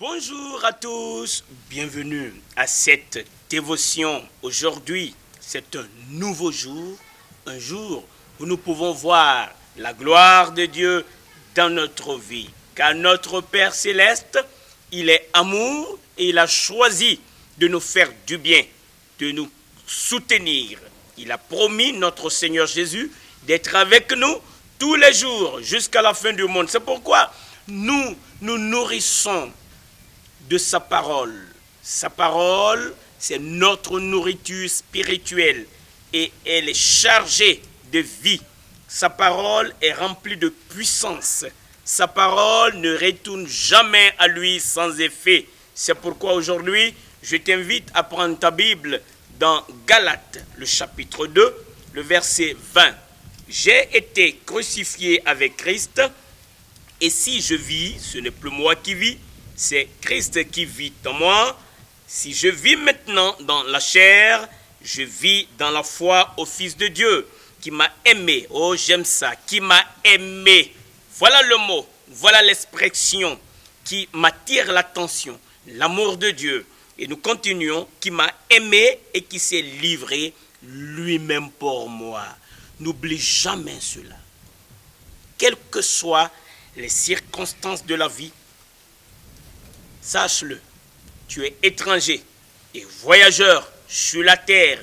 Bonjour à tous, bienvenue à cette dévotion. Aujourd'hui, c'est un nouveau jour, un jour où nous pouvons voir la gloire de Dieu dans notre vie. Car notre Père Céleste, il est amour et il a choisi de nous faire du bien, de nous soutenir. Il a promis, notre Seigneur Jésus, d'être avec nous tous les jours jusqu'à la fin du monde. C'est pourquoi nous nous nourrissons de sa parole. Sa parole, c'est notre nourriture spirituelle et elle est chargée de vie. Sa parole est remplie de puissance. Sa parole ne retourne jamais à lui sans effet. C'est pourquoi aujourd'hui, je t'invite à prendre ta Bible dans Galates, le chapitre 2, le verset 20. J'ai été crucifié avec Christ et si je vis, ce n'est plus moi qui vis, c'est Christ qui vit en moi. Si je vis maintenant dans la chair, je vis dans la foi au Fils de Dieu qui m'a aimé. Oh, j'aime ça, qui m'a aimé. Voilà le mot, voilà l'expression qui m'attire l'attention, l'amour de Dieu. Et nous continuons, qui m'a aimé et qui s'est livré lui-même pour moi. N'oublie jamais cela. Quelles que soient les circonstances de la vie, sache-le, tu es étranger et voyageur sur la terre.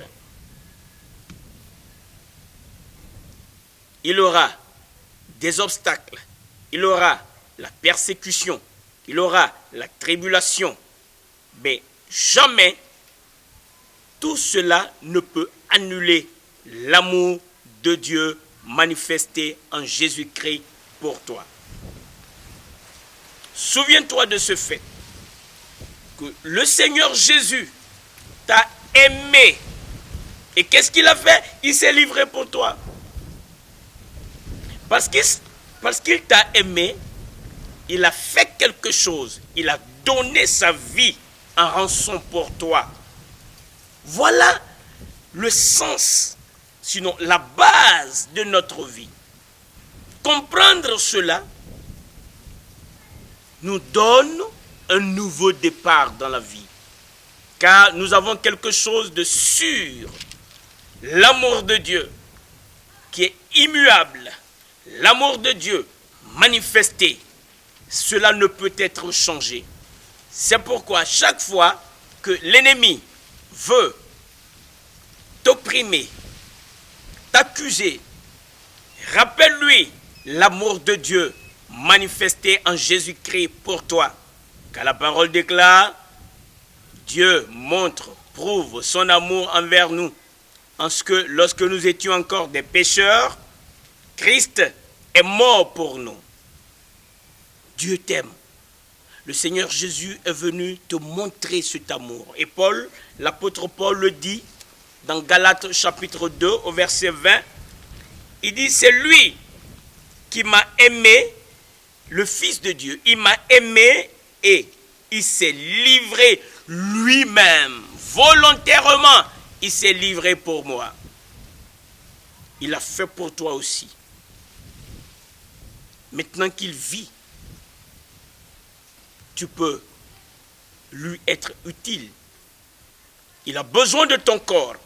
Il aura des obstacles, il aura la persécution, il aura la tribulation, mais jamais tout cela ne peut annuler l'amour de Dieu manifesté en Jésus-Christ pour toi. Souviens-toi de ce fait, que le Seigneur Jésus t'a aimé. Et qu'est-ce qu'il a fait? Il s'est livré pour toi. Parce qu'il t'a aimé, il a fait quelque chose. Il a donné sa vie en rançon pour toi. Voilà le sens, sinon la base de notre vie. Comprendre cela nous donne un nouveau départ dans la vie. Car nous avons quelque chose de sûr. L'amour de Dieu qui est immuable. L'amour de Dieu manifesté. Cela ne peut être changé. C'est pourquoi chaque fois que l'ennemi veut t'opprimer, t'accuser, rappelle-lui l'amour de Dieu manifesté en Jésus-Christ pour toi. Car la parole déclare, Dieu montre, prouve son amour envers nous, en ce que lorsque nous étions encore des pécheurs, Christ est mort pour nous. Dieu t'aime. Le Seigneur Jésus est venu te montrer cet amour. Et Paul, l'apôtre Paul le dit dans Galates chapitre 2 au verset 20, il dit, c'est lui qui m'a aimé, le Fils de Dieu. Il m'a aimé et il s'est livré lui-même, volontairement, il s'est livré pour moi. Il a fait pour toi aussi. Maintenant qu'il vit, tu peux lui être utile. Il a besoin de ton corps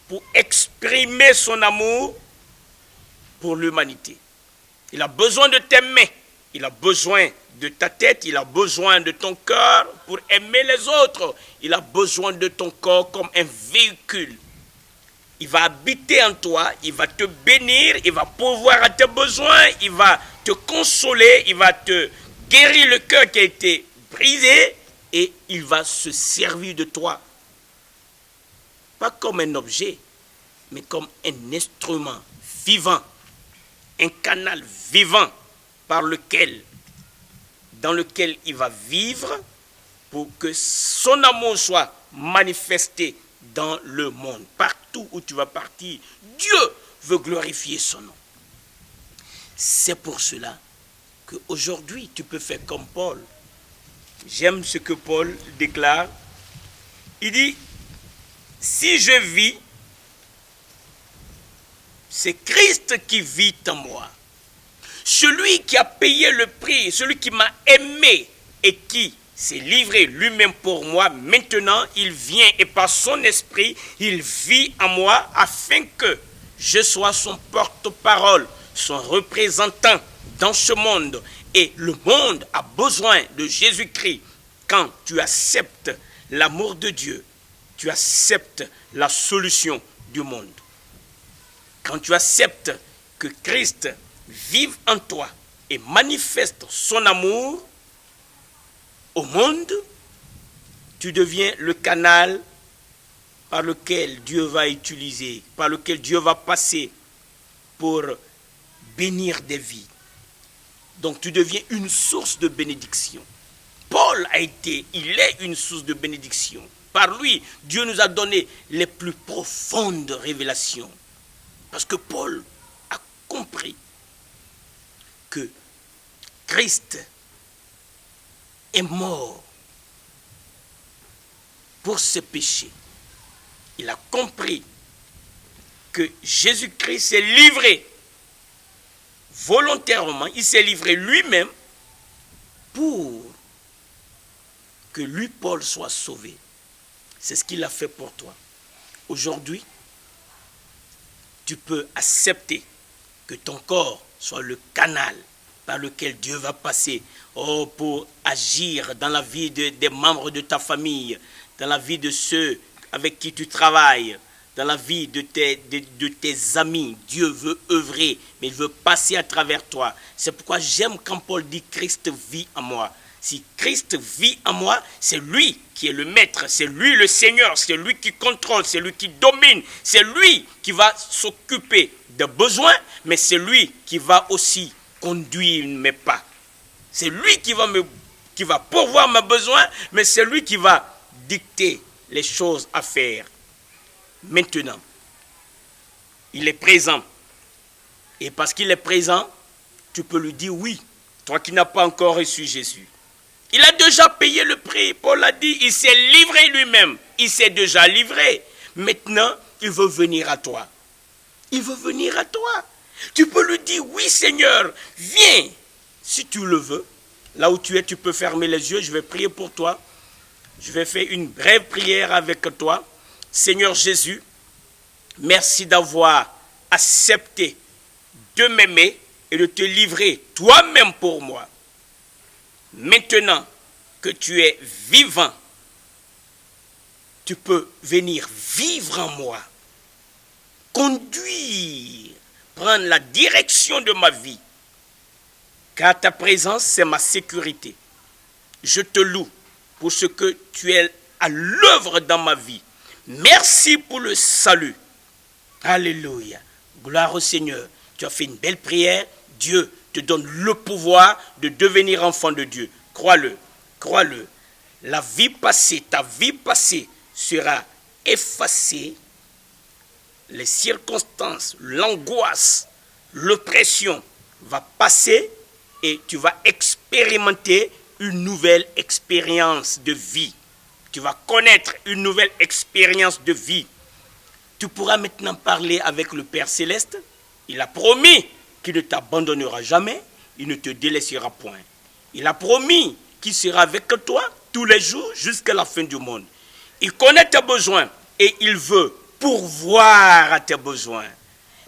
pour exprimer son amour pour l'humanité. Il a besoin de t'aimer. Il a besoin de ta tête, il a besoin de ton cœur pour aimer les autres. Il a besoin de ton corps comme un véhicule. Il va habiter en toi, il va te bénir, il va pourvoir à tes besoins, il va te consoler, il va te guérir le cœur qui a été brisé et il va se servir de toi. Pas comme un objet, mais comme un instrument vivant, un canal vivant dans lequel il va vivre pour que son amour soit manifesté dans le monde. Partout où tu vas partir, Dieu veut glorifier son nom. C'est pour cela qu'aujourd'hui, tu peux faire comme Paul. J'aime ce que Paul déclare. Il dit, si je vis, c'est Christ qui vit en moi. Celui qui a payé le prix, celui qui m'a aimé et qui s'est livré lui-même pour moi. Maintenant, il vient et par son esprit, il vit en moi afin que je sois son porte-parole, son représentant dans ce monde. Et le monde a besoin de Jésus-Christ. Quand tu acceptes l'amour de Dieu, tu acceptes la solution du monde. Quand tu acceptes que Christ vive en toi et manifeste son amour au monde, tu deviens le canal par lequel Dieu va utiliser, par lequel Dieu va passer pour bénir des vies. Donc tu deviens une source de bénédiction. Paul il est une source de bénédiction. Par lui, Dieu nous a donné les plus profondes révélations. Parce que Paul a compris que Christ est mort pour ses péchés. Il a compris que Jésus-Christ s'est livré volontairement, il s'est livré lui-même pour que lui, Paul, soit sauvé. C'est ce qu'il a fait pour toi. Aujourd'hui, tu peux accepter que ton corps soit le canal par lequel Dieu va passer pour agir dans la vie des membres de ta famille, dans la vie de ceux avec qui tu travailles, dans la vie de tes amis. Dieu veut œuvrer, mais il veut passer à travers toi. C'est pourquoi j'aime quand Paul dit « Christ vit en moi ». Si Christ vit en moi, c'est lui qui est le maître, c'est lui le Seigneur, c'est lui qui contrôle, c'est lui qui domine, c'est lui qui va s'occuper des besoins, mais c'est lui qui va aussi conduire mes pas. C'est lui qui va pourvoir mes besoins, mais c'est lui qui va dicter les choses à faire. Maintenant, il est présent. Et parce qu'il est présent, tu peux lui dire oui, toi qui n'as pas encore reçu Jésus. Il a déjà payé le prix. Paul a dit, il s'est livré lui-même. Il s'est déjà livré. Maintenant, il veut venir à toi. Il veut venir à toi. Tu peux lui dire, oui Seigneur, viens. Si tu le veux, là où tu es, tu peux fermer les yeux. Je vais prier pour toi. Je vais faire une brève prière avec toi. Seigneur Jésus, merci d'avoir accepté de m'aimer et de te livrer toi-même pour moi. Maintenant que tu es vivant, tu peux venir vivre en moi, conduire, prendre la direction de ma vie, car ta présence, c'est ma sécurité. Je te loue pour ce que tu es à l'œuvre dans ma vie. Merci pour le salut. Alléluia. Gloire au Seigneur. Tu as fait une belle prière. Dieu te donne le pouvoir de devenir enfant de Dieu. Crois-le, crois-le. La vie passée, ta vie passée sera effacée. Les circonstances, l'angoisse, l'oppression va passer et tu vas expérimenter une nouvelle expérience de vie. Tu vas connaître une nouvelle expérience de vie. Tu pourras maintenant parler avec le Père Céleste. Il a promis qu'il ne t'abandonnera jamais, il ne te délaissera point. Il a promis qu'il sera avec toi tous les jours jusqu'à la fin du monde. Il connaît tes besoins et il veut pourvoir à tes besoins.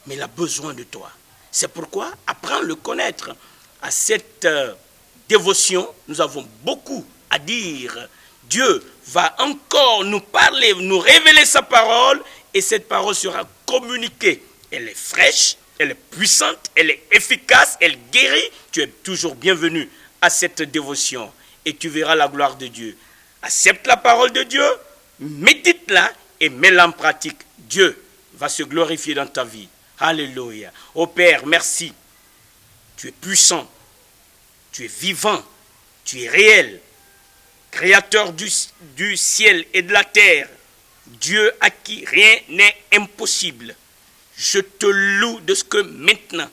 Mais il a besoin de toi. C'est pourquoi apprends à le connaître. À cette dévotion, nous avons beaucoup à dire. Dieu va encore nous parler, nous révéler sa parole et cette parole sera communiquée. Elle est fraîche, elle est puissante, elle est efficace, elle guérit. Tu es toujours bienvenu à cette dévotion et tu verras la gloire de Dieu. Accepte la parole de Dieu, médite-la et mets-la en pratique. Dieu va se glorifier dans ta vie. Alléluia. Ô Père, merci. Tu es puissant, tu es vivant, tu es réel. Créateur du ciel et de la terre, Dieu à qui rien n'est impossible. Je te loue de ce que maintenant,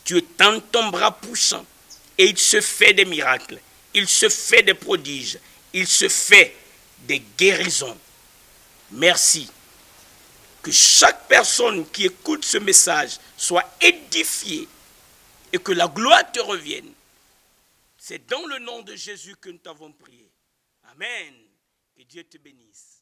tu étends ton bras puissant et il se fait des miracles, il se fait des prodiges, il se fait des guérisons. Merci. Que chaque personne qui écoute ce message soit édifiée et que la gloire te revienne. C'est dans le nom de Jésus que nous t'avons prié. Amen. Que Dieu te bénisse.